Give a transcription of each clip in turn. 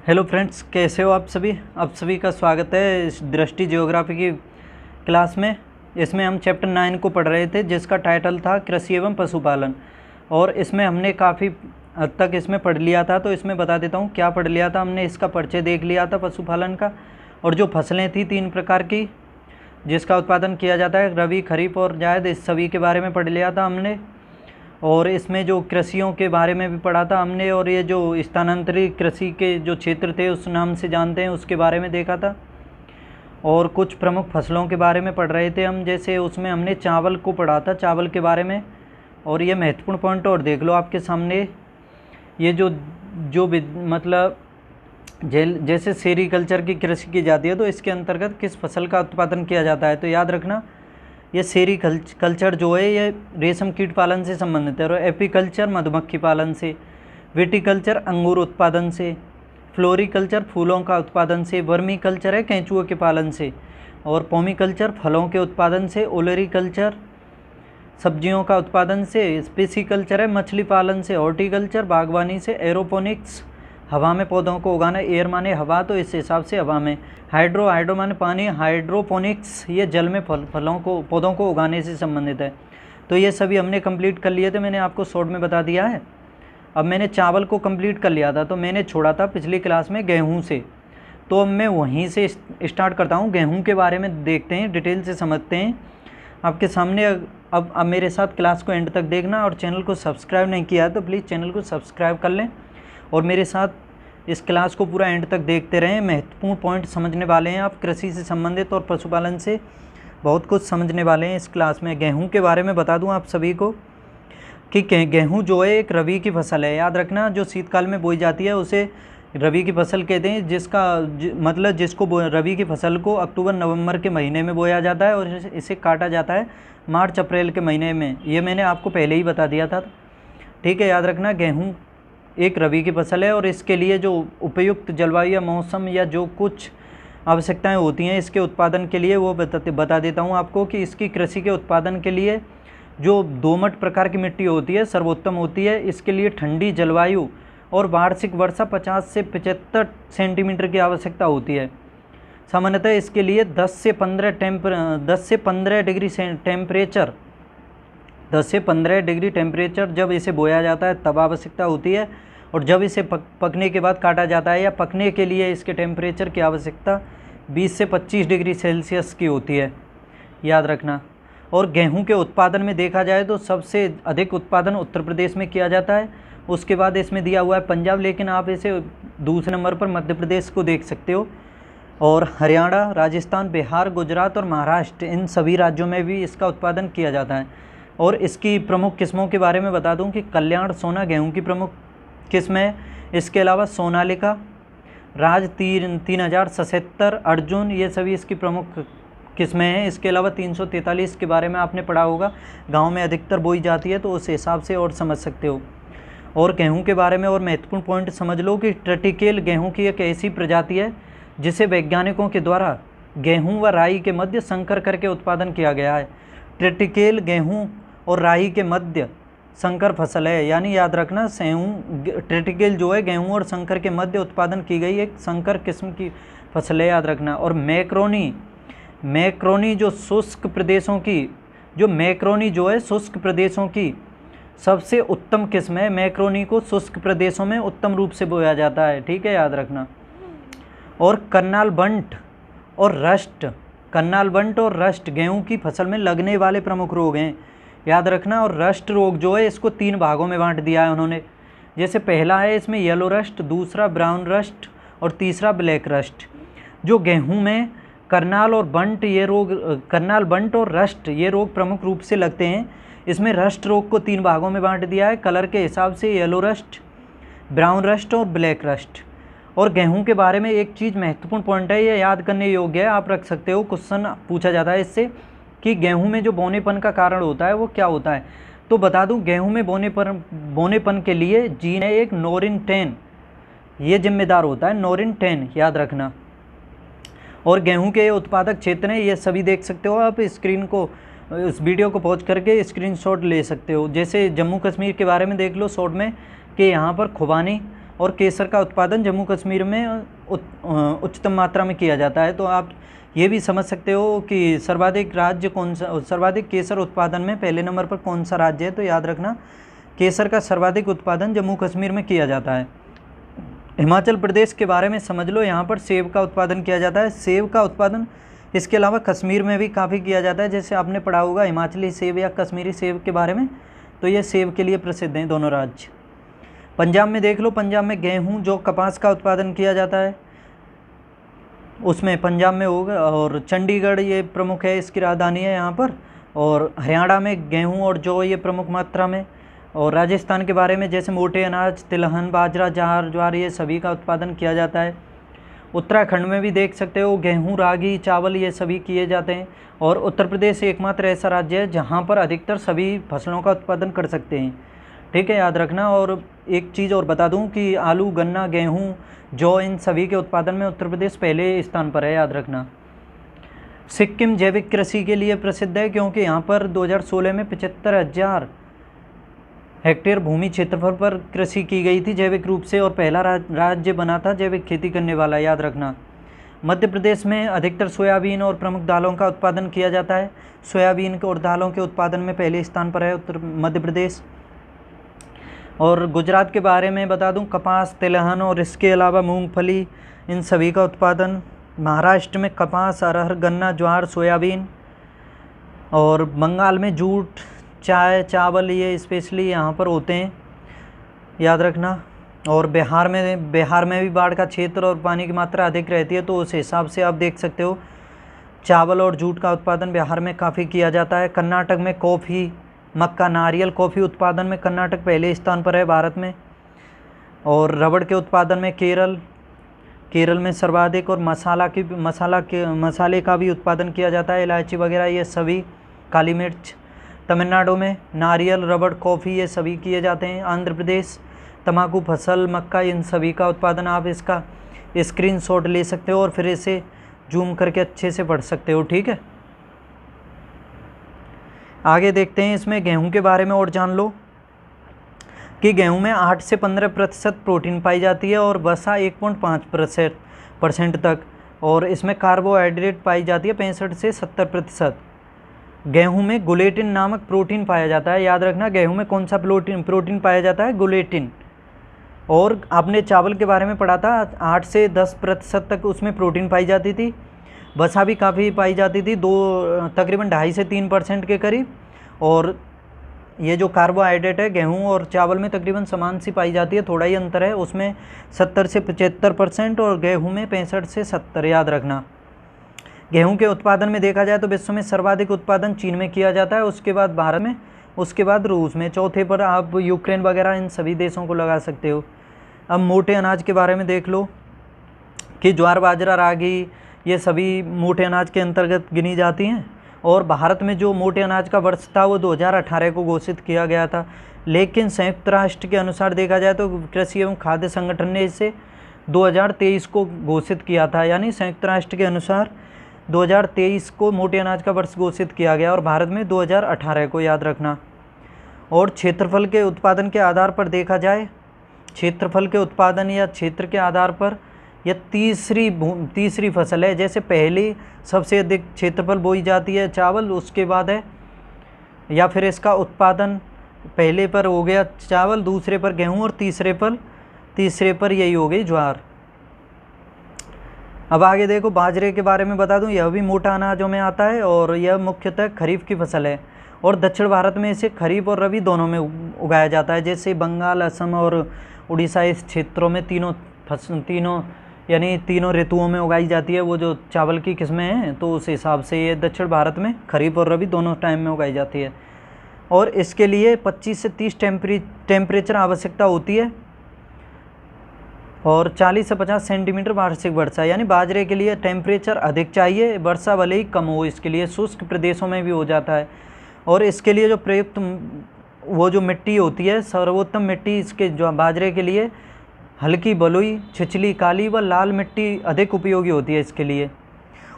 Hello friends, कैसे हो आप सभी का स्वागत है इस दृष्टि ज्योग्राफी की क्लास में। इसमें हम चैप्टर 9 को पढ़ रहे थे, जिसका टाइटल था कृषि एवं पशुपालन। और इसमें हमने काफ़ी हद तक इसमें पढ़ लिया था, तो इसमें बता देता हूँ क्या पढ़ लिया था। हमने इसका परिचय देख लिया था पशुपालन का, और जो फसलें थी 3 प्रकार की जिसका उत्पादन किया जाता है, रबी, खरीफ और जायद, इस सभी के बारे में पढ़ लिया था हमने। और इसमें जो कृषियों के बारे में भी पढ़ा था हमने, और ये जो स्थानांतरित कृषि के जो क्षेत्र थे उस नाम से जानते हैं उसके बारे में देखा था। और कुछ प्रमुख फसलों के बारे में पढ़ रहे थे हम, जैसे उसमें हमने चावल को पढ़ा था, चावल के बारे में। और ये महत्वपूर्ण पॉइंट और देख लो आपके सामने, ये जो मतलब जैसे सेरीकल्चर की कृषि की जाती है, तो इसके अंतर्गत किस फसल का उत्पादन किया जाता है। तो याद रखना, ये सेरीकल्चर जो है ये रेशम कीट पालन से संबंधित है, और एपीकल्चर मधुमक्खी पालन से, विटीकल्चर अंगूर उत्पादन से, फ्लोरिकल्चर फूलों का उत्पादन से, वर्मीकल्चर है केंचुओं के पालन से, और पोमीकल्चर फलों के उत्पादन से, ओलेरीकल्चर सब्जियों का उत्पादन से, स्पेसिकल्चर है मछली पालन से, हॉर्टिकल्चर बागवानी से, एरोपोनिक्स हवा में पौधों को उगाना, एयर माने हवा, तो इस हिसाब से हवा में, हाइड्रो माने पानी, हाइड्रोपोनिक्स ये जल में पौधों को उगाने से संबंधित है। तो ये सभी हमने कंप्लीट कर लिए थे, मैंने आपको शॉर्ट में बता दिया है। अब मैंने चावल को कंप्लीट कर लिया था, तो मैंने छोड़ा था पिछली क्लास में गेहूं से। तो अब मैं वहीं से स्टार्ट करता हूँ, गेहूँ के बारे में देखते हैं, डिटेल से समझते हैं आपके सामने। अब मेरे साथ क्लास को एंड तक देखना, और चैनल को सब्सक्राइब नहीं किया है तो प्लीज़ चैनल को सब्सक्राइब कर लें, और मेरे साथ इस क्लास को पूरा एंड तक देखते रहें। महत्वपूर्ण पॉइंट समझने वाले हैं आप, कृषि से संबंधित और पशुपालन से बहुत कुछ समझने वाले हैं इस क्लास में। गेहूं के बारे में बता दूं आप सभी को कि गेहूं जो है एक रबी की फसल है। याद रखना, जो शीतकाल में बोई जाती है उसे रबी की फसल कहते हैं, मतलब जिसको रबी की फसल को अक्टूबर नवंबर के महीने में बोया जाता है, और इसे काटा जाता है मार्च अप्रैल के महीने में। ये मैंने आपको पहले ही बता दिया था, ठीक है। याद रखना, गेहूँ एक रबी की फसल है, और इसके लिए जो उपयुक्त जलवायु या मौसम या जो कुछ आवश्यकताएं होती हैं इसके उत्पादन के लिए, वो बता देता हूं आपको कि इसकी कृषि के उत्पादन के लिए जो दोमट प्रकार की मिट्टी होती है सर्वोत्तम होती है। इसके लिए ठंडी जलवायु और वार्षिक वर्षा 50 से 75 सेंटीमीटर की आवश्यकता होती है। सामान्यतः इसके लिए 10 से 15 डिग्री टेम्परेचर जब इसे बोया जाता है तब आवश्यकता होती है, और जब इसे पकने के बाद काटा जाता है या पकने के लिए इसके टेम्परेचर की आवश्यकता 20 से 25 डिग्री सेल्सियस की होती है, याद रखना। और गेहूं के उत्पादन में देखा जाए तो सबसे अधिक उत्पादन उत्तर प्रदेश में किया जाता है, उसके बाद इसमें दिया हुआ है पंजाब, लेकिन आप इसे दूसरे नंबर पर मध्य प्रदेश को देख सकते हो, और हरियाणा, राजस्थान, बिहार, गुजरात और महाराष्ट्र, इन सभी राज्यों में भी इसका उत्पादन किया जाता है। और इसकी प्रमुख किस्मों के बारे में बता दूं कि कल्याण सोना गेहूं की प्रमुख किस्म है। इसके अलावा सोनालिका, राज 3077, अर्जुन, ये सभी इसकी प्रमुख किस्में हैं। इसके अलावा 343 के बारे में आपने पढ़ा होगा, गांव में अधिकतर बोई जाती है, तो उस हिसाब से और समझ सकते हो। और गेहूं के बारे में और महत्वपूर्ण पॉइंट समझ लो कि ट्रटिकेल गेहूँ की एक ऐसी प्रजाति है जिसे वैज्ञानिकों के द्वारा गेहूँ व राई के मध्य संकर करके उत्पादन किया गया है। ट्रटिकेल गेहूँ और राई के मध्य संकर फसल है, यानी याद रखना, ट्रटिकेल जो है गेहूं और संकर के मध्य उत्पादन की गई एक संकर किस्म की फसल है, याद रखना। और मैक्रोनी जो शुष्क प्रदेशों की सबसे उत्तम किस्म है। मैक्रोनी को शुष्क प्रदेशों में उत्तम रूप से बोया जाता है, ठीक है, याद रखना। और कर्नाल बंट और रस्ट गेहूं की फसल में लगने वाले प्रमुख रोग हैं, याद रखना। और रस्ट रोग जो है इसको 3 भागों में बांट दिया है उन्होंने। जैसे पहला है इसमें येलो रस्ट, दूसरा ब्राउन रस्ट, और तीसरा ब्लैक रस्ट। जो गेहूं में करनाल बंट और रस्ट ये रोग प्रमुख रूप से लगते हैं। इसमें रस्ट रोग को 3 भागों में बांट दिया है कलर के हिसाब से, येलो रस्ट, ब्राउन रस्ट और ब्लैक रस्ट। और गेहूं के बारे में एक चीज़ महत्वपूर्ण पॉइंट है, ये याद करने योग्य है, आप रख सकते हो, क्वेश्चन पूछा जाता है इससे कि गेहूं में जो बोनेपन का कारण होता है वो क्या होता है। तो बता दूं, गेहूं में बोनेपन के लिए जीन है एक नोरिन 10, ये जिम्मेदार होता है, नोरिन 10, याद रखना। और गेहूं के उत्पादक क्षेत्र हैं, ये सभी देख सकते हो आप, स्क्रीन को, इस वीडियो को पॉज करके स्क्रीनशॉट ले सकते हो। जैसे जम्मू कश्मीर के बारे में देख लो शॉर्ट में, कि यहाँ पर खुबानी और केसर का उत्पादन जम्मू कश्मीर में उच्चतम मात्रा में किया जाता है। तो आप ये भी समझ सकते हो कि सर्वाधिक राज्य कौन सा, सर्वाधिक केसर उत्पादन में पहले नंबर पर कौन सा राज्य है। तो याद रखना केसर का सर्वाधिक उत्पादन जम्मू कश्मीर में किया जाता है। हिमाचल प्रदेश के बारे में समझ लो, यहाँ पर सेब का उत्पादन किया जाता है। सेब का उत्पादन इसके अलावा कश्मीर में भी काफ़ी किया जाता है, जैसे आपने पढ़ा होगा हिमाचली सेब या कश्मीरी सेब के बारे में। तो ये सेब के लिए प्रसिद्ध हैं दोनों राज्य। पंजाब में देख लो, पंजाब में गेहूँ जो कपास का उत्पादन किया जाता है उसमें पंजाब में होगा, और चंडीगढ़ ये प्रमुख है, इसकी राजधानी है यहाँ पर। और हरियाणा में गेहूँ और जौ ये प्रमुख मात्रा में। और राजस्थान के बारे में जैसे मोटे अनाज, तिलहन, बाजरा, ज्वार ये सभी का उत्पादन किया जाता है। उत्तराखंड में भी देख सकते हो गेहूँ, रागी, चावल ये सभी किए जाते हैं। और उत्तर प्रदेश एकमात्र ऐसा राज्य है जहाँ पर अधिकतर सभी फसलों का उत्पादन कर सकते हैं। ठीक है, याद रखना। और एक चीज़ और बता दूं कि आलू, गन्ना, गेहूँ, जौ इन सभी के उत्पादन में उत्तर प्रदेश पहले स्थान पर है, याद रखना। सिक्किम जैविक कृषि के लिए प्रसिद्ध है क्योंकि यहाँ पर 2016 में 75,000 हेक्टेयर भूमि क्षेत्रफल पर कृषि की गई थी जैविक रूप से, और पहला राज्य बना था जैविक खेती करने वाला, याद रखना। मध्य प्रदेश में अधिकतर सोयाबीन और प्रमुख दालों का उत्पादन किया जाता है। सोयाबीन और दालों के उत्पादन में पहले स्थान पर है मध्य प्रदेश। और गुजरात के बारे में बता दूं, कपास, तिलहन और इसके अलावा मूंगफली इन सभी का उत्पादन। महाराष्ट्र में कपास, अरहर, गन्ना, ज्वार, सोयाबीन। और बंगाल में जूट, चाय, चावल ये स्पेशली यहाँ पर होते हैं, याद रखना। और बिहार में भी बाढ़ का क्षेत्र और पानी की मात्रा अधिक रहती है, तो उस हिसाब से आप देख सकते हो चावल और जूट का उत्पादन बिहार में काफ़ी किया जाता है। कर्नाटक में कॉफ़ी, मक्का, नारियल, कॉफ़ी उत्पादन में कर्नाटक पहले स्थान पर है भारत में। और रबड़ के उत्पादन में केरल में सर्वाधिक। और मसाले का भी उत्पादन किया जाता है, इलायची वगैरह ये सभी, काली मिर्च। तमिलनाडु में नारियल, रबड़, कॉफ़ी ये सभी किए जाते हैं। आंध्र प्रदेश तंबाकू फसल, मक्का इन सभी का उत्पादन। आप इसका स्क्रीनशॉट ले सकते हो और फिर इसे जूम करके अच्छे से पढ़ सकते हो। ठीक है, आगे देखते हैं। इसमें गेहूं के बारे में और जान लो कि गेहूं में 8 से 15% प्रोटीन पाई जाती है और वसा 1.5% तक। और इसमें कार्बोहाइड्रेट पाई जाती है 65 से 70%। गेहूं में गुलेटिन नामक प्रोटीन पाया जाता है, याद रखना। गेहूं में कौन सा प्रोटीन पाया जाता है? गुलेटिन। और आपने चावल के बारे में पढ़ा था, 8 से 10% तक उसमें प्रोटीन पाई जाती थी। वसा भी काफ़ी पाई जाती थी, तकरीबन 2.5 से 3% के करीब। और ये जो कार्बोहाइड्रेट है गेहूं और चावल में तकरीबन समान सी पाई जाती है, थोड़ा ही अंतर है, उसमें 70 से 75% और गेहूं में 65 से 70, याद रखना। गेहूं के उत्पादन में देखा जाए तो विश्व में सर्वाधिक उत्पादन चीन में किया जाता है, उसके बाद भारत में, उसके बाद रूस में, चौथे पर आप यूक्रेन वगैरह इन सभी देशों को लगा सकते हो। अब मोटे अनाज के बारे में देख लो कि ज्वार, बाजरा, रागी ये सभी मोटे अनाज के अंतर्गत गिनी जाती हैं। और भारत में जो मोटे अनाज का वर्ष था वो 2018 को घोषित किया गया था, लेकिन संयुक्त राष्ट्र के अनुसार देखा जाए तो कृषि एवं खाद्य संगठन ने इसे 2023 को घोषित किया था। यानी संयुक्त राष्ट्र के अनुसार 2023 को मोटे अनाज का वर्ष घोषित किया गया और भारत में 2018 को, याद रखना। और क्षेत्रफल के उत्पादन के आधार पर देखा जाए, क्षेत्रफल के उत्पादन या क्षेत्र के आधार पर यह तीसरी फसल है। जैसे पहली सबसे अधिक क्षेत्रफल बोई जाती है चावल, उसके बाद है, या फिर इसका उत्पादन पहले पर हो गया चावल, दूसरे पर गेहूं और तीसरे पर यही हो गई ज्वार। अब आगे देखो, बाजरे के बारे में बता दूं, यह भी मोटा अनाजों में आता है और यह मुख्यतः खरीफ की फसल है। और दक्षिण भारत में इसे खरीफ और रबी दोनों में उगाया जाता है। जैसे बंगाल, असम और उड़ीसा इस क्षेत्रों में तीनों ऋतुओं में उगाई जाती है वो जो चावल की किस्में हैं। तो उस हिसाब से ये दक्षिण भारत में खरीफ और रबी दोनों टाइम में उगाई जाती है। और इसके लिए 25 से 30 टेम्परेचर आवश्यकता होती है और 40 से 50 सेंटीमीटर वार्षिक वर्षा। यानी बाजरे के लिए टेम्परेचर अधिक चाहिए, वर्षा भले ही कम हो, इसके लिए शुष्क प्रदेशों में भी हो जाता है। और इसके लिए जो प्रयुक्त वो जो मिट्टी होती है, सर्वोत्तम मिट्टी इसके जो बाजरे के लिए हल्की बलुई, छिछली, काली व लाल मिट्टी अधिक उपयोगी होती है इसके लिए।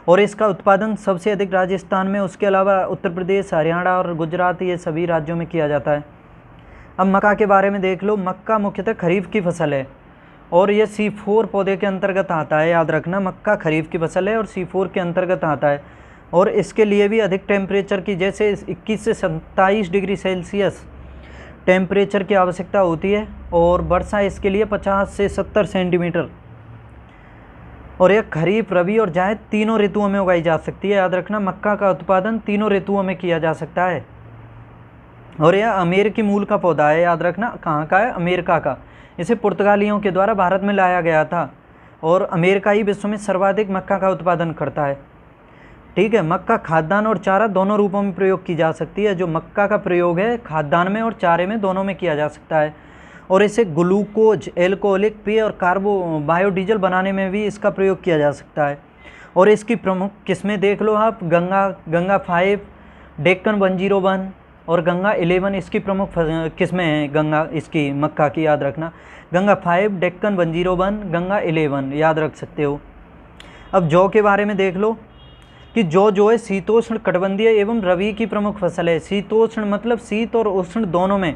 और इसका उत्पादन सबसे अधिक राजस्थान में, उसके अलावा उत्तर प्रदेश, हरियाणा और गुजरात ये सभी राज्यों में किया जाता है। अब मक्का के बारे में देख लो। मक्का मुख्यतः खरीफ की फसल है और ये C4 पौधे के अंतर्गत आता है, याद रखना। मक्का खरीफ की फसल है और C4 के अंतर्गत आता है। और इसके लिए भी अधिक टेम्परेचर की, जैसे 21 से 27 डिग्री सेल्सियस टेम्परेचर की आवश्यकता होती है। और वर्षा इसके लिए 50 से 70 सेंटीमीटर। और यह खरीफ, रबी और जायद तीनों ऋतुओं में उगाई जा सकती है, याद रखना। मक्का का उत्पादन तीनों ऋतुओं में किया जा सकता है। और यह अमेरिकी मूल का पौधा है, याद रखना। कहाँ का है? अमेरिका का। इसे पुर्तगालियों के द्वारा भारत में लाया गया था। और अमेरिका ही विश्व में सर्वाधिक मक्का का उत्पादन करता है। ठीक है। मक्का खाद्यान्न और चारा दोनों रूपों में प्रयोग की जा सकती है। जो मक्का का प्रयोग है खाद्यान्न में और चारे में, दोनों में किया जा सकता है। और इसे ग्लूकोज, एल्कोहलिक पेय और बायोडीजल बनाने में भी इसका प्रयोग किया जा सकता है। और इसकी प्रमुख किस्में देख लो आप। गंगा 5, डेक्कन 101 और गंगा 11 इसकी प्रमुख किस्में हैं। गंगा इसकी मक्का की, याद रखना। गंगा 5, डेक्कन 101, गंगा 11 याद रख सकते हो। अब जौ के बारे में देख लो कि जौ जो है शीतोष्ण कटिबंधीय एवं रबी की प्रमुख फसल है। शीतोष्ण मतलब शीत और उष्ण दोनों में,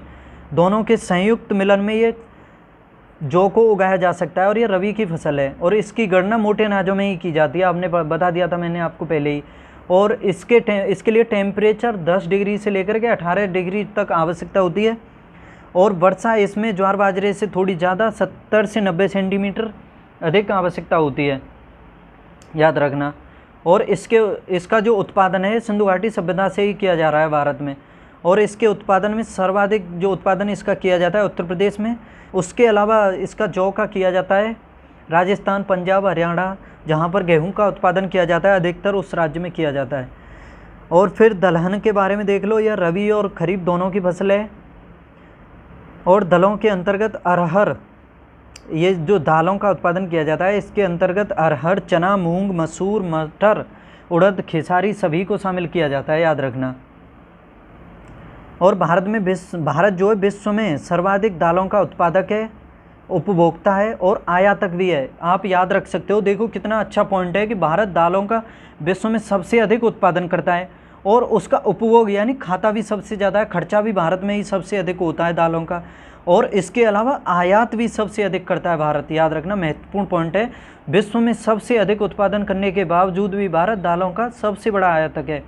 दोनों के संयुक्त मिलन में ये जौ को उगाया जा सकता है। और ये रबी की फसल है। और इसकी गणना मोटे अनाजों में ही की जाती है, आपने बता दिया था मैंने आपको पहले ही। और इसके लिए टेम्परेचर 10 डिग्री से लेकर के 18 डिग्री तक आवश्यकता होती है। और वर्षा इसमें ज्वार बाजरे से थोड़ी ज़्यादा 70 से 90 सेंटीमीटर अधिक आवश्यकता होती है, याद रखना। और इसका जो उत्पादन है सिंधु घाटी सभ्यता से ही किया जा रहा है भारत में। और इसके उत्पादन में सर्वाधिक जो उत्पादन इसका किया जाता है उत्तर प्रदेश में। उसके अलावा इसका जौ का किया जाता है राजस्थान, पंजाब, हरियाणा, जहाँ पर गेहूं का उत्पादन किया जाता है अधिकतर उस राज्य में किया जाता है। और फिर दलहन के बारे में देख लो। यह रबी और खरीफ दोनों की फसल है। और दलों के अंतर्गत अरहर, ये जो दालों का उत्पादन किया जाता है इसके अंतर्गत अरहर, चना, मूंग, मसूर, मटर, उड़द, खेसारी सभी को शामिल किया जाता है, याद रखना। और भारत जो है विश्व में सर्वाधिक दालों का उत्पादक है, उपभोक्ता है और आयातक भी है। आप याद रख सकते हो। देखो कितना अच्छा पॉइंट है कि भारत दालों का विश्व में सबसे अधिक उत्पादन करता है और उसका उपभोग यानी खाता भी सबसे ज़्यादा है। खर्चा भी भारत में ही सबसे अधिक होता है दालों का। और इसके अलावा आयात भी सबसे अधिक करता है भारत, याद रखना। महत्वपूर्ण पॉइंट है। विश्व में सबसे अधिक उत्पादन करने के बावजूद भी भारत दालों का सबसे बड़ा आयातक है,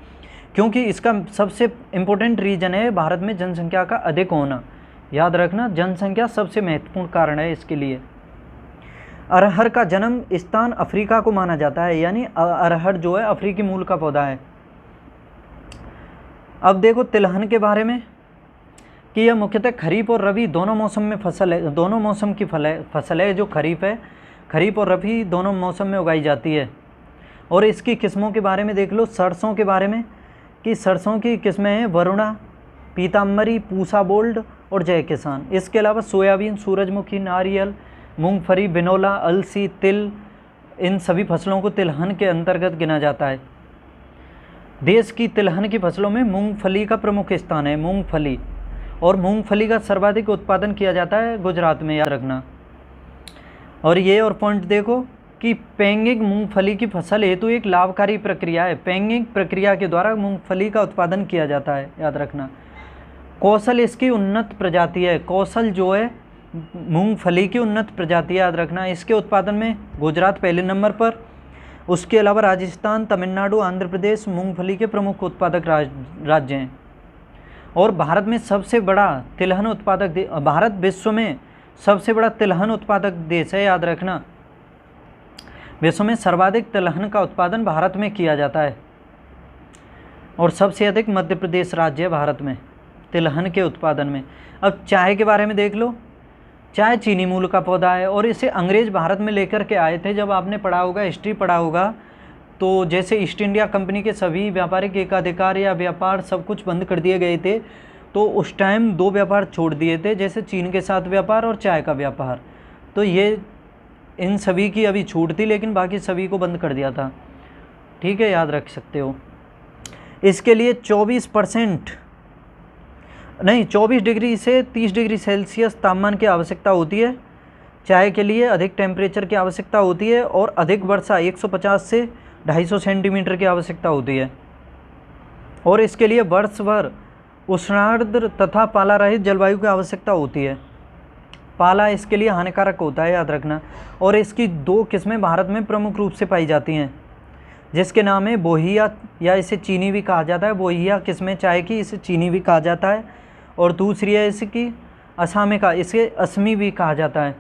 क्योंकि इसका सबसे इम्पोर्टेंट रीज़न है भारत में जनसंख्या का अधिक होना, याद रखना। जनसंख्या सबसे महत्वपूर्ण कारण है इसके लिए। अरहर का जन्म स्थान अफ्रीका को माना जाता है, यानी अरहर जो है अफ्रीकी मूल का पौधा है। अब देखो तिलहन के बारे में कि यह मुख्यतः खरीफ और रबी दोनों मौसम में फसल है, दोनों मौसम की फसल है। जो खरीफ है, खरीफ और रबी दोनों मौसम में उगाई जाती है। और इसकी किस्मों के बारे में देख लो। सरसों के बारे में कि सरसों की किस्में हैं वरुणा, पीताम्बरी, पूसा बोल्ड और जय किसान। इसके अलावा सोयाबीन, सूरजमुखी, नारियल, मूंगफली, बिनोला, अलसी, तिल, इन सभी फसलों को तिलहन के अंतर्गत गिना जाता है। देश की तिलहन की फसलों में मूंगफली का प्रमुख स्थान है, मूंगफली। और मूंगफली का सर्वाधिक उत्पादन किया जाता है गुजरात में, याद रखना। और ये और पॉइंट देखो कि पैंगिंग मूंगफली की फसल हेतु एक लाभकारी प्रक्रिया है। पैंगिंग प्रक्रिया के द्वारा मूंगफली का उत्पादन किया जाता है, याद रखना। कौशल इसकी उन्नत प्रजाति है। कौशल जो है मूंगफली की उन्नत प्रजाति, याद रखना। इसके उत्पादन में गुजरात पहले नंबर पर। उसके अलावा राजस्थान, तमिलनाडु, आंध्र प्रदेश मूंगफली के प्रमुख उत्पादक राज्य हैं। और भारत में सबसे बड़ा तिलहन उत्पादक भारत विश्व में सबसे बड़ा तिलहन उत्पादक देश है, याद रखना। विश्व में सर्वाधिक तिलहन का उत्पादन भारत में किया जाता है। और सबसे अधिक मध्य प्रदेश राज्य है भारत में तिलहन के उत्पादन में। अब चाय के बारे में देख लो। चाय चीनी मूल का पौधा है और इसे अंग्रेज भारत में लेकर के आए थे। जब आपने पढ़ा होगा, हिस्ट्री पढ़ा होगा, तो जैसे ईस्ट इंडिया कंपनी के सभी व्यापारिक एकाधिकार या व्यापार सब कुछ बंद कर दिए गए थे, तो उस टाइम 2 व्यापार छोड़ दिए थे, जैसे चीन के साथ व्यापार और चाय का व्यापार। तो ये इन सभी की अभी छूट थी, लेकिन बाकी सभी को बंद कर दिया था। ठीक है, याद रख सकते हो। इसके लिए 24 डिग्री से 30 डिग्री सेल्सियस तापमान की आवश्यकता होती है। चाय के लिए अधिक टेम्परेचर की आवश्यकता होती है और अधिक वर्षा 150 से 250 सेंटीमीटर की आवश्यकता होती है। और इसके लिए वर्ष भर उष्णार्द्र तथा पाला रहित जलवायु की आवश्यकता होती है। पाला इसके लिए हानिकारक होता है, याद रखना। और इसकी 2 किस्में भारत में प्रमुख रूप से पाई जाती हैं, जिसके नाम है बोहिया, या इसे चीनी भी कहा जाता है। बोहिया किस्में चाय की, इसे चीनी भी कहा जाता है। और दूसरी है इसकी असामिका, इसे असमी भी कहा जाता है,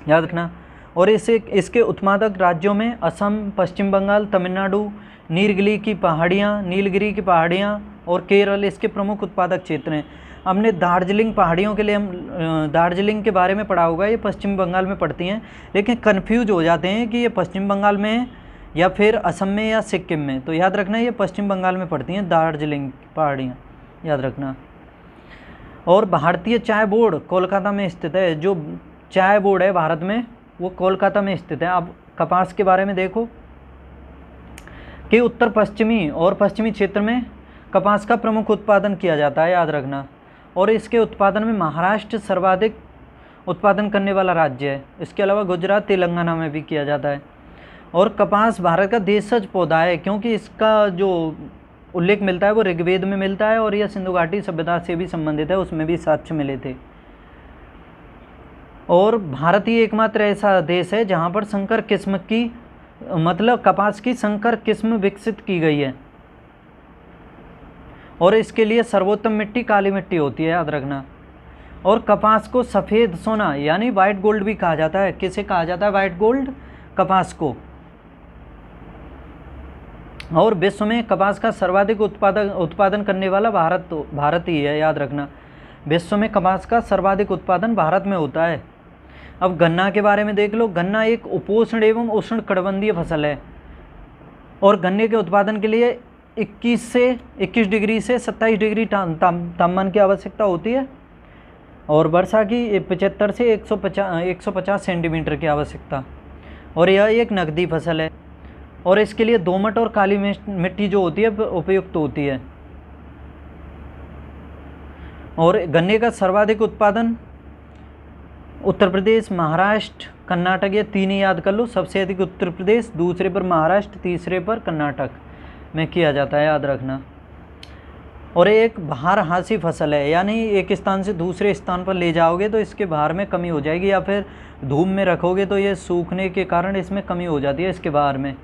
याद रखना। और इसके उत्पादक राज्यों में असम, पश्चिम बंगाल, तमिलनाडु, नीलगिरी की पहाड़ियाँ और केरल इसके प्रमुख उत्पादक क्षेत्र हैं। हमने दार्जिलिंग पहाड़ियों के लिए दार्जिलिंग के बारे में पढ़ा होगा, ये पश्चिम बंगाल में पड़ती हैं, लेकिन कन्फ्यूज हो जाते हैं कि ये पश्चिम बंगाल में है या फिर असम में या सिक्किम में। तो याद रखना ये पश्चिम बंगाल में पड़ती हैं दार्जिलिंग पहाड़ियाँ, याद रखना। और भारतीय चाय बोर्ड कोलकाता में स्थित है। जो चाय बोर्ड है भारत में वो कोलकाता में स्थित है। अब कपास के बारे में देखो कि उत्तर पश्चिमी और पश्चिमी क्षेत्र में कपास का प्रमुख उत्पादन किया जाता है, याद रखना। और इसके उत्पादन में महाराष्ट्र सर्वाधिक उत्पादन करने वाला राज्य है। इसके अलावा गुजरात, तेलंगाना में भी किया जाता है। और कपास भारत का देशज पौधा है, क्योंकि इसका जो उल्लेख मिलता है वो ऋग्वेद में मिलता है, और यह सिंधु घाटी सभ्यता से भी संबंधित है, उसमें भी साक्ष्य मिले थे। और भारत ही एकमात्र ऐसा देश है जहाँ पर संकर किस्म की, मतलब कपास की संकर किस्म विकसित की गई है। और इसके लिए सर्वोत्तम मिट्टी काली मिट्टी होती है, याद रखना। और कपास को सफ़ेद सोना यानी वाइट गोल्ड भी कहा जाता है। किसे कहा जाता है वाइट गोल्ड? कपास को। और विश्व में कपास का सर्वाधिक उत्पादन करने वाला भारत ही है, याद रखना। विश्व में कपास का सर्वाधिक उत्पादन भारत में होता है। अब गन्ना के बारे में देख लो। गन्ना एक उपोष्ण एवं उष्ण कटिबंधीय फसल है, और गन्ने के उत्पादन के लिए 21 डिग्री से 27 डिग्री तापमान की आवश्यकता होती है, और वर्षा की 75 से 150 सेंटीमीटर की आवश्यकता। और यह एक नकदी फसल है, और इसके लिए दोमट और काली मिट्टी जो होती है उपयुक्त होती है। और गन्ने का सर्वाधिक उत्पादन उत्तर प्रदेश, महाराष्ट्र, कर्नाटक, ये 3 ही याद कर लो। सबसे अधिक उत्तर प्रदेश, दूसरे पर महाराष्ट्र, तीसरे पर कर्नाटक में किया जाता है, याद रखना। और एक भारहासी फसल है, यानी एक स्थान से दूसरे स्थान पर ले जाओगे तो इसके भार में कमी हो जाएगी, या फिर धूप में रखोगे तो ये सूखने के कारण इसमें कमी हो जाती है इसके भार में।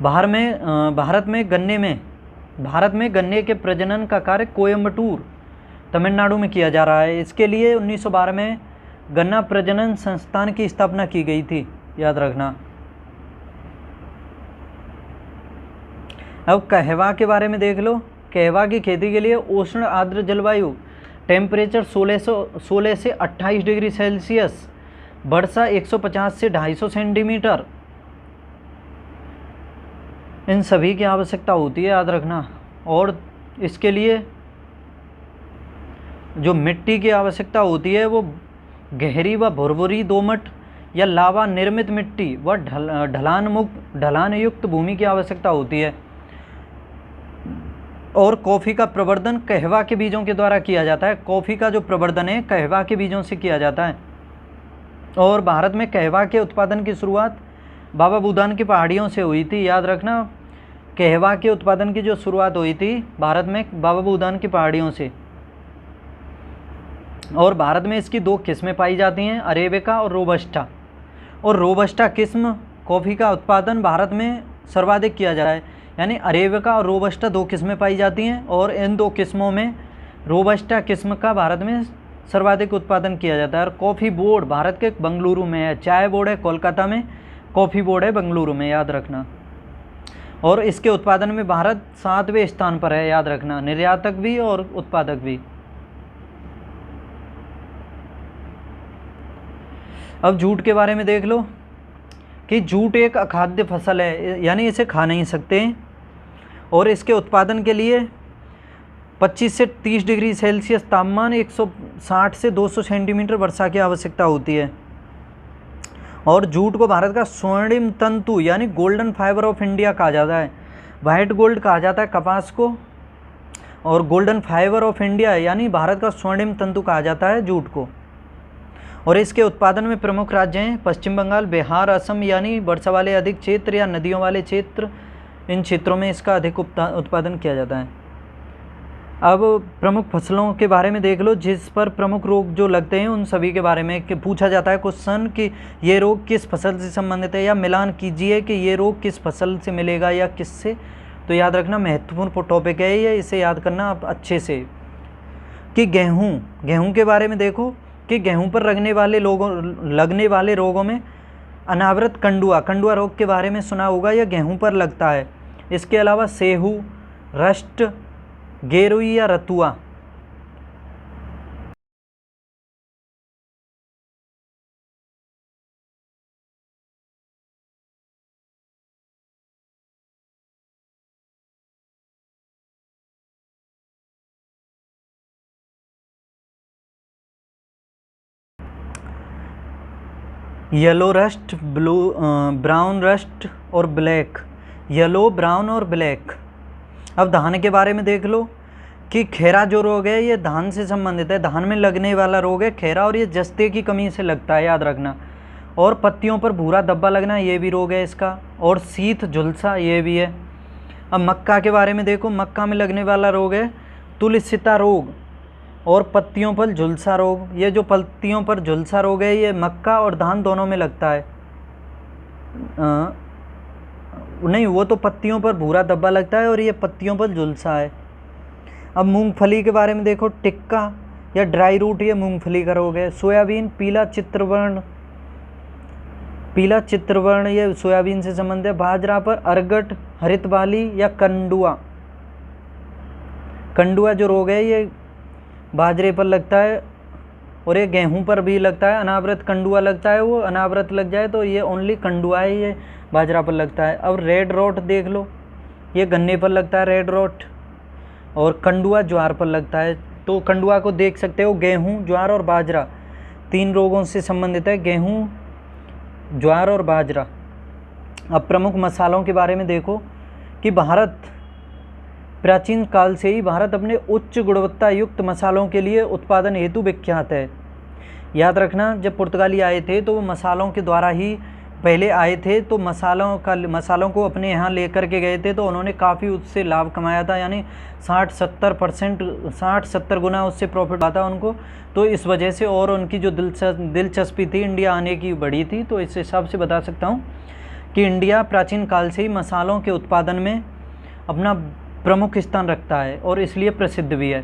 भारत में गन्ने के प्रजनन का कार्य कोयम्बटूर, तमिलनाडु में किया जा रहा है। इसके लिए 1912 में गन्ना प्रजनन संस्थान की स्थापना की गई थी, याद रखना। अब कहवा के बारे में देख लो। कहवा की खेती के लिए उष्ण आर्द्र जलवायु, टेम्परेचर 16 से 28 डिग्री सेल्सियस, वर्षा 150 से 250 सेंटीमीटर, इन सभी की आवश्यकता होती है, याद रखना। और इसके लिए जो मिट्टी की आवश्यकता होती है वो गहरी व भुरभुरी दोमट या लावा निर्मित मिट्टी व ढलान युक्त भूमि की आवश्यकता होती है। और कॉफ़ी का प्रवर्धन कहवा के बीजों के द्वारा किया जाता है। कॉफ़ी का जो प्रवर्धन है कहवा के बीजों से किया जाता है। और भारत में कहवा के उत्पादन की शुरुआत बाबा बुदान की पहाड़ियों से हुई थी, याद रखना। कहवा के उत्पादन की जो शुरुआत हुई थी भारत में बाबा बुदान की पहाड़ियों से। और भारत में इसकी 2 किस्में पाई जाती हैं, अरेबिका और रोबस्टा। और रोबस्टा किस्म कॉफ़ी का उत्पादन भारत में सर्वाधिक किया जा रहा है, यानी अरेबिका और रोबस्टा 2 किस्में पाई जाती हैं। और इन 2 किस्मों में रोबस्टा किस्म का भारत में सर्वाधिक उत्पादन किया जाता है। और कॉफ़ी बोर्ड भारत के बेंगलुरु में है। चाय बोर्ड है कोलकाता में, कॉफ़ी बोर्ड है बेंगलुरु में, याद रखना। और इसके उत्पादन में भारत 7वें स्थान पर है, याद रखना, निर्यातक भी और उत्पादक भी। अब जूट के बारे में देख लो कि जूट एक अखाद्य फसल है, यानी इसे खा नहीं सकते। और इसके उत्पादन के लिए 25 से 30 डिग्री सेल्सियस तापमान, 160 से 200 सेंटीमीटर वर्षा की आवश्यकता होती है। और जूट को भारत का स्वर्णिम तंतु यानी गोल्डन फाइबर ऑफ इंडिया कहा जाता है। वाइट गोल्ड कहा जाता है कपास को, और गोल्डन फाइबर ऑफ इंडिया यानी भारत का स्वर्णिम तंतु कहा जाता है जूट को। और इसके उत्पादन में प्रमुख राज्य हैं पश्चिम बंगाल, बिहार, असम, यानी वर्षा वाले अधिक क्षेत्र या नदियों वाले क्षेत्र, इन क्षेत्रों में इसका अधिक उत्पादन किया जाता है। अब प्रमुख फसलों के बारे में देख लो जिस पर प्रमुख रोग जो लगते हैं उन सभी के बारे में कि पूछा जाता है क्वेश्चन कि ये रोग किस फसल से संबंधित है, या मिलान कीजिए कि ये रोग किस फसल से मिलेगा या किससे। तो याद रखना महत्वपूर्ण टॉपिक है ये, इसे याद करना आप अच्छे से। कि गेहूँ के बारे में देखो कि गेहूँ पर लगने वाले रोगों में अनावृत कंडुआ रोग के बारे में सुना होगा, यह गेहूँ पर लगता है। इसके अलावा सेहू, रस्ट, गेरुई या रतुआ। येलो रस्ट, ब्राउन रस्ट और ब्लैक, येलो, ब्राउन और ब्लैक। अब धान के बारे में देख लो कि खेरा जो रोग है ये धान से संबंधित है, धान में लगने वाला रोग है खेरा, और ये जस्ते की कमी से लगता है, याद रखना। और पत्तियों पर भूरा धब्बा लगना ये भी रोग है इसका, और शीत झुलसा ये भी है। अब मक्का के बारे में देखो, मक्का में लगने वाला रोग है तुलसिता रोग और पत्तियों पर झुलसा रोग। ये जो पत्तियों पर झुलसा रोग है ये मक्का और धान दोनों में लगता है। नहीं, वो तो पत्तियों पर भूरा धब्बा लगता है और ये पत्तियों पर झुलसा है। अब मूंगफली के बारे में देखो, टिक्का या ड्राई रूट ये मूंगफली का रोग है। सोयाबीन, पीला चित्रवर्ण ये सोयाबीन से संबंधित है। बाजरा पर अर्गट, हरित बाली या कंडुआ जो रोग है ये बाजरे पर लगता है और ये गेहूं पर भी लगता है। अनावृत कंडुआ लगता है, वो अनावृत लग जाए तो ये ओनली कंडुआ है, ये बाजरा पर लगता है। अब रेड रोट देख लो, ये गन्ने पर लगता है रेड रोट, और कंडुआ ज्वार पर लगता है। तो कंडुआ को देख सकते हो, गेहूं, ज्वार और बाजरा 3 रोगों से संबंधित है, गेहूं, ज्वार और बाजरा। अब प्रमुख मसालों के बारे में देखो कि प्राचीन काल से ही भारत अपने उच्च गुणवत्ता युक्त मसालों के लिए उत्पादन हेतु विख्यात है। याद रखना, जब पुर्तगाली आए थे तो वो मसालों के द्वारा ही पहले आए थे, तो मसालों को अपने यहाँ लेकर के गए थे, तो उन्होंने काफ़ी उससे लाभ कमाया था, यानी 60-70 गुना उससे प्रॉफिट आता उनको। तो इस वजह से और उनकी जो दिलचस्पी थी इंडिया आने की बढ़ी थी। तो इस हिसाब से बता सकता हूँ कि इंडिया प्राचीन काल से ही मसालों के उत्पादन में अपना प्रमुख स्थान रखता है और इसलिए प्रसिद्ध भी है,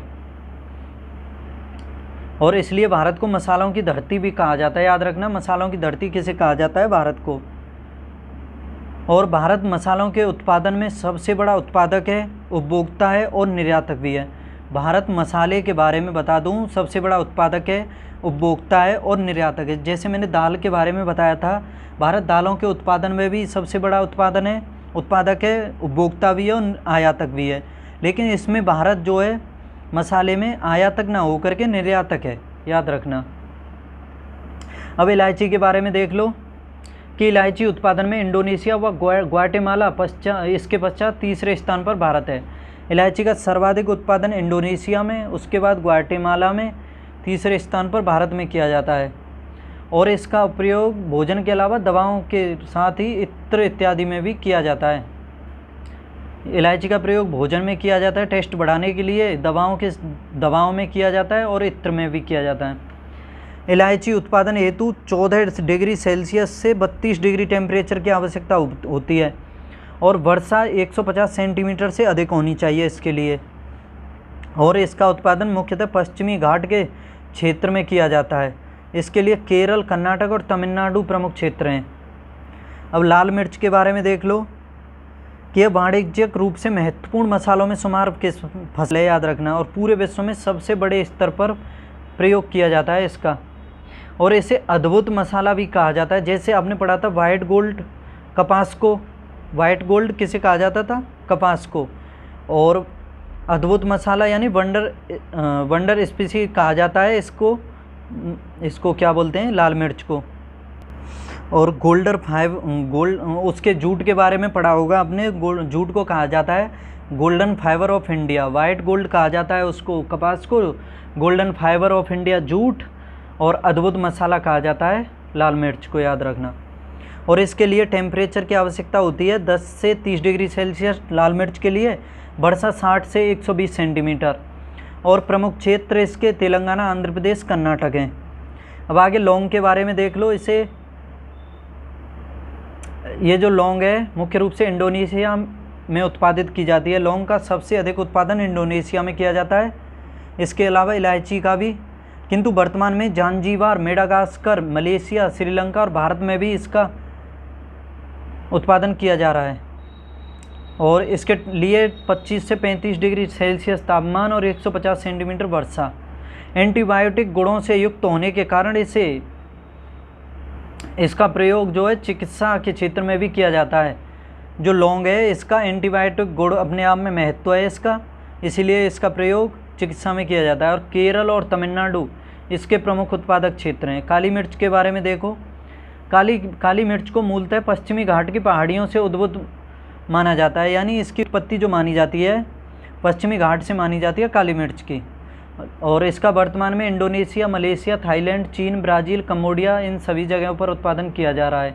और इसलिए भारत को मसालों की धरती भी कहा जाता है। याद रखना, मसालों की धरती किसे कहा जाता है? भारत को। और भारत मसालों के उत्पादन में सबसे बड़ा उत्पादक है, उपभोक्ता है और निर्यातक भी है। भारत मसाले के बारे में बता दूं, सबसे बड़ा उत्पादक है, उपभोक्ता है और निर्यातक है। जैसे मैंने दाल के बारे में बताया था, भारत दालों के उत्पादन में भी सबसे बड़ा उत्पादक है, उपभोक्ता भी है और आयातक भी है। लेकिन इसमें भारत जो है मसाले में आयातक ना होकर के निर्यातक है, याद रखना। अब इलायची के बारे में देख लो कि इलायची उत्पादन में इंडोनेशिया व ग्वाटेमाला इसके पश्चात तीसरे स्थान पर भारत है। इलायची का सर्वाधिक उत्पादन इंडोनेशिया में, उसके बाद ग्वाटेमाला में, तीसरे स्थान पर भारत में किया जाता है। और इसका प्रयोग भोजन के अलावा दवाओं के साथ ही इत्र इत्यादि में भी किया जाता है। इलायची का प्रयोग भोजन में किया जाता है, टेस्ट बढ़ाने के लिए, दवाओं में किया जाता है और इत्र में भी किया जाता है। इलायची उत्पादन हेतु 14 डिग्री सेल्सियस से 32 डिग्री टेम्परेचर की आवश्यकता होती है और वर्षा 150 सेंटीमीटर से अधिक होनी चाहिए इसके लिए। और इसका उत्पादन मुख्यतः पश्चिमी घाट के क्षेत्र में किया जाता है। इसके लिए केरल, कर्नाटक और तमिलनाडु प्रमुख क्षेत्र हैं। अब लाल मिर्च के बारे में देख लो कि यह वाणिज्यिक रूप से महत्वपूर्ण मसालों में शुमार के फसल है, याद रखना, और पूरे विश्व में सबसे बड़े स्तर पर प्रयोग किया जाता है इसका। और इसे अद्भुत मसाला भी कहा जाता है। जैसे आपने पढ़ा था वाइट गोल्ड, कपास को, वाइट गोल्ड किसे कहा जाता था? कपास को। और अद्भुत मसाला यानी वंडर स्पीसी कहा जाता है इसको क्या बोलते हैं? लाल मिर्च को। और उसके जूट के बारे में पढ़ा होगा आपने, जूट को कहा जाता है golden fibre of India. White gold कहा जाता है उसको, कपास को, golden fibre of India jute, और अद्भुत मसाला कहा जाता है लाल मिर्च को, याद रखना। और इसके लिए टेम्परेचर की आवश्यकता होती है 10 से 30 डिग्री सेल्सियस लाल मिर्च के लिए, वर्षा 60 से 120 सेंटीमीटर। और प्रमुख क्षेत्र इसके तेलंगाना, आंध्र प्रदेश, कर्नाटक हैं। अब आगे लौंग के बारे में देख लो। इसे ये जो लौंग है मुख्य रूप से इंडोनेशिया में उत्पादित की जाती है। लौंग का सबसे अधिक उत्पादन इंडोनेशिया में किया जाता है। इसके अलावा इलायची का भी, किंतु वर्तमान में जांजीबार, मेडागास्कर, मलेशिया, श्रीलंका और भारत में भी इसका उत्पादन किया जा रहा है। और इसके लिए 25 से 35 डिग्री सेल्सियस तापमान और 150 सेंटीमीटर वर्षा। एंटीबायोटिक गुणों से युक्त होने के कारण इसका प्रयोग जो है चिकित्सा के क्षेत्र में भी किया जाता है। जो लौंग है इसका एंटीबायोटिक गुण अपने आप में महत्व है इसका, इसीलिए इसका प्रयोग चिकित्सा में किया जाता है। और केरल और तमिलनाडु इसके प्रमुख उत्पादक क्षेत्र हैं। काली मिर्च के बारे में देखो। काली मिर्च को मूलतः पश्चिमी घाट की पहाड़ियों से उद्भूत माना जाता है, यानी इसकी उत्पत्ति जो मानी जाती है पश्चिमी घाट से मानी जाती है काली मिर्च की। और इसका वर्तमान में इंडोनेशिया, मलेशिया, थाईलैंड, चीन, ब्राज़ील, कंबोडिया इन सभी जगहों पर उत्पादन किया जा रहा है।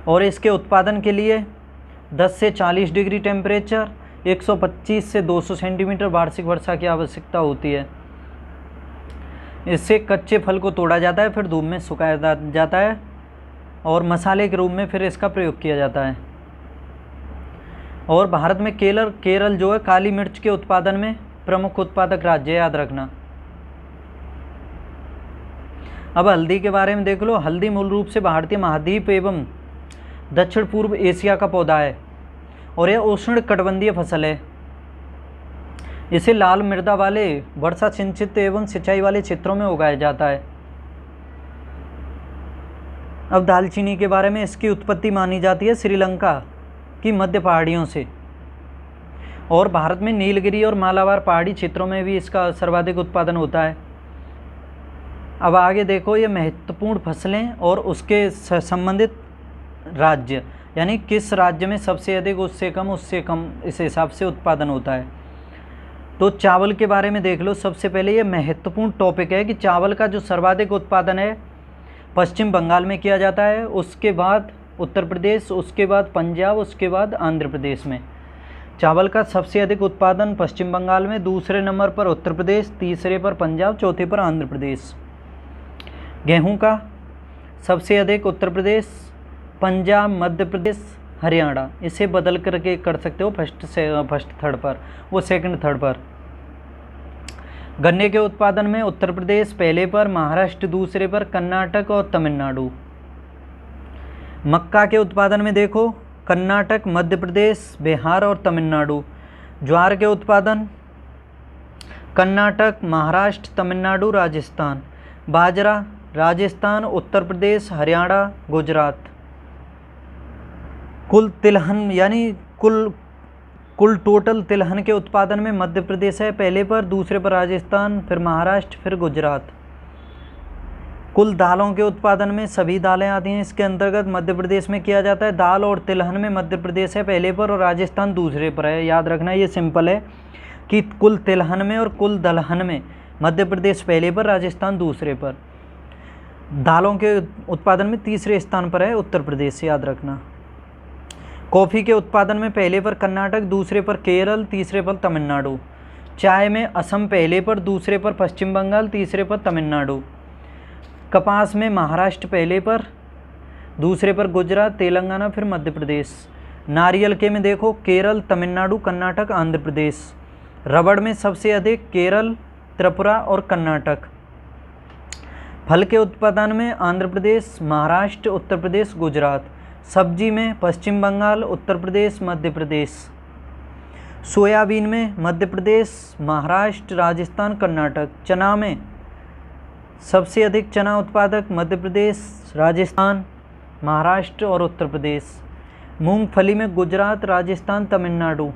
और इसके उत्पादन के लिए 10 से 40 डिग्री टेम्परेचर, 125 से 200 सेंटीमीटर वार्षिक वर्षा की आवश्यकता होती है। इससे कच्चे फल को तोड़ा जाता है, फिर धूप में सुखाया जाता है और मसाले के रूप में फिर इसका प्रयोग किया जाता है। और भारत में केरल जो है काली मिर्च के उत्पादन में प्रमुख उत्पादक राज्य, याद रखना। अब हल्दी के बारे में देख लो। हल्दी मूल रूप से भारतीय महाद्वीप एवं दक्षिण पूर्व एशिया का पौधा है और यह उष्ण कटिबंधीय फसल है। इसे लाल मृदा वाले वर्षा सिंचित एवं सिंचाई वाले क्षेत्रों में उगाया जाता है। अब दालचीनी के बारे में, इसकी उत्पत्ति मानी जाती है श्रीलंका की मध्य पहाड़ियों से और भारत में नीलगिरी और मालाबार पहाड़ी क्षेत्रों में भी इसका सर्वाधिक उत्पादन होता है। अब आगे देखो, ये महत्वपूर्ण फसलें और उसके संबंधित राज्य, यानी किस राज्य में सबसे अधिक, उससे कम इस हिसाब से उत्पादन होता है। तो चावल के बारे में देख लो। सबसे पहले ये महत्वपूर्ण टॉपिक है कि चावल का जो सर्वाधिक उत्पादन है पश्चिम बंगाल में किया जाता है, उसके बाद उत्तर प्रदेश, उसके बाद पंजाब, उसके बाद आंध्र प्रदेश में। चावल का सबसे अधिक उत्पादन पश्चिम बंगाल में, दूसरे नंबर पर उत्तर प्रदेश, तीसरे पर पंजाब, चौथे पर आंध्र प्रदेश। गेहूं का सबसे अधिक उत्तर प्रदेश, पंजाब, मध्य प्रदेश, हरियाणा। इसे बदल करके कर सकते हो फर्स्ट थर्ड पर, वो सेकंड थर्ड पर। गन्ने के उत्पादन में उत्तर प्रदेश पहले पर, महाराष्ट्र दूसरे पर, कर्नाटक और तमिलनाडु। मक्का के उत्पादन में देखो, कर्नाटक, मध्य प्रदेश, बिहार और तमिलनाडु। ज्वार के उत्पादन कर्नाटक, महाराष्ट्र, तमिलनाडु, राजस्थान। बाजरा राजस्थान, उत्तर प्रदेश, हरियाणा, गुजरात। कुल तिलहन यानी कुल टोटल तिलहन के उत्पादन में मध्य प्रदेश है पहले पर, दूसरे पर राजस्थान, फिर महाराष्ट्र, फिर गुजरात। कुल दालों के उत्पादन में सभी दालें आती हैं इसके अंतर्गत, मध्य प्रदेश में किया जाता है। दाल और तिलहन में मध्य प्रदेश है पहले पर और राजस्थान दूसरे पर है। याद रखना, ये सिंपल है कि कुल तिलहन में और कुल दलहन में मध्य प्रदेश पहले पर, राजस्थान दूसरे पर। दालों के उत्पादन में तीसरे स्थान पर है उत्तर प्रदेश, याद रखना। कॉफ़ी के उत्पादन में पहले पर कर्नाटक, दूसरे पर केरल, तीसरे पर तमिलनाडु। चाय में असम पहले पर, दूसरे पर पश्चिम बंगाल, तीसरे पर तमिलनाडु। कपास में महाराष्ट्र पहले पर, दूसरे पर गुजरात, तेलंगाना, फिर मध्य प्रदेश। नारियल के में देखो, केरल, तमिलनाडु, कर्नाटक, आंध्र प्रदेश। रबड़ में सबसे अधिक केरल, त्रिपुरा और कर्नाटक। फल के उत्पादन में आंध्र प्रदेश, महाराष्ट्र, उत्तर प्रदेश, गुजरात। सब्जी में पश्चिम बंगाल, उत्तर प्रदेश, मध्य प्रदेश। सोयाबीन में मध्य प्रदेश, महाराष्ट्र, राजस्थान, कर्नाटक। चना में सबसे अधिक चना उत्पादक मध्य प्रदेश, राजस्थान, महाराष्ट्र और उत्तर प्रदेश। मूंगफली में गुजरात, राजस्थान, तमिलनाडु।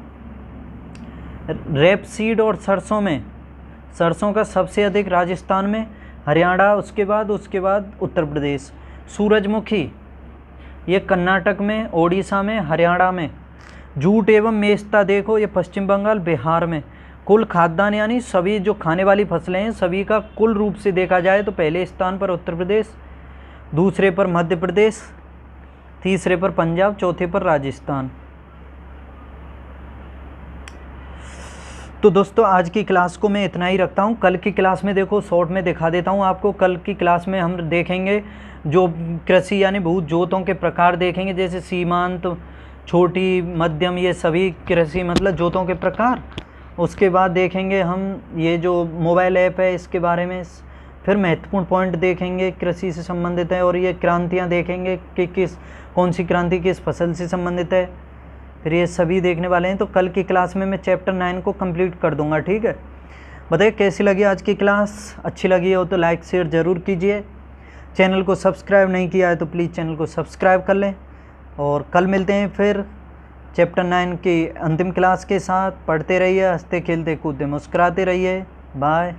रेपसीड और सरसों में, सरसों का सबसे अधिक राजस्थान में, हरियाणा, उसके बाद उत्तर प्रदेश। सूरजमुखी ये कर्नाटक में, ओडिशा में, हरियाणा में। जूट एवं मेस्ता देखो, ये पश्चिम बंगाल, बिहार में। कुल खाद्यान्न यानी सभी जो खाने वाली फसलें हैं सभी का कुल रूप से देखा जाए तो पहले स्थान पर उत्तर प्रदेश, दूसरे पर मध्य प्रदेश, तीसरे पर पंजाब, चौथे पर राजस्थान। तो दोस्तों आज की क्लास को मैं इतना ही रखता हूँ। कल की क्लास में देखो शॉर्ट में दिखा देता हूँ आपको। कल की क्लास में हम देखेंगे जो कृषि यानी भू जोतों के प्रकार देखेंगे, जैसे सीमांत, छोटी, मध्यम, ये सभी कृषि मतलब जोतों के प्रकार। उसके बाद देखेंगे हम ये जो मोबाइल ऐप है इसके बारे में। फिर महत्वपूर्ण पॉइंट देखेंगे कृषि से संबंधित है, और ये क्रांतियाँ देखेंगे कि कौन सी क्रांति किस फसल से संबंधित है। फिर ये सभी देखने वाले हैं। तो कल की क्लास में मैं चैप्टर 9 को कंप्लीट कर दूंगा, ठीक है। बताइए कैसी लगी आज की क्लास। अच्छी लगी हो तो लाइक शेयर ज़रूर कीजिए। चैनल को सब्सक्राइब नहीं किया है तो प्लीज़ चैनल को सब्सक्राइब कर लें। और कल मिलते हैं फिर चैप्टर 9 की अंतिम क्लास के साथ। पढ़ते रहिए, हंसते खेलते कूदते मुस्कुराते रहिए। बाय।